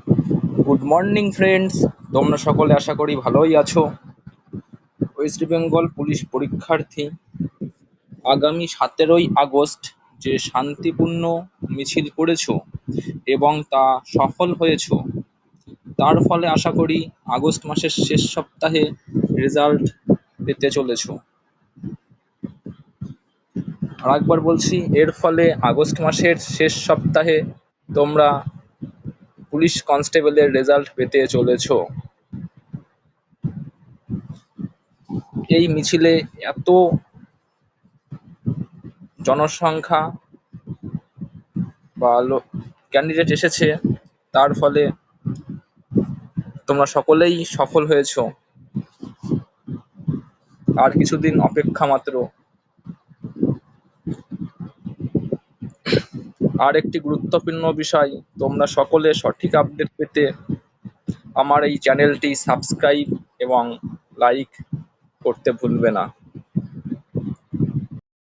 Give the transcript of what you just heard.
Good morning friends, তোমরা সকলে আশা করি ভালোই আছো। ওয়েস্ট বেঙ্গল পুলিশ পরীক্ষার্থী আগামী 17ই আগস্ট যে শান্তিপূর্ণ মিছিল করেছো এবং তা সফল হয়েছো, তার ফলে আশা করি আগস্ট মাসের শেষ সপ্তাহে রেজাল্ট পেতে চলেছো। আর একবার বলছি, এর ফলে আগস্ট মাসের শেষ সপ্তাহে তোমরা পুলিশ কনস্টেবলের রেজাল্ট পেতে চলেছো। এই মিছিলে এত জনসংখ্যা বা ক্যান্ডিডেট এসেছে, তার ফলে তোমরা সকলেই সফল হয়েছো। আর কিছুদিন অপেক্ষা মাত্র। আর একটি গুরুত্বপূর্ণ বিষয়, তোমরা সকলে সঠিক আপডেট পেতে আমার এই চ্যানেলটি সাবস্ক্রাইব এবং লাইক করতে ভুলবে না।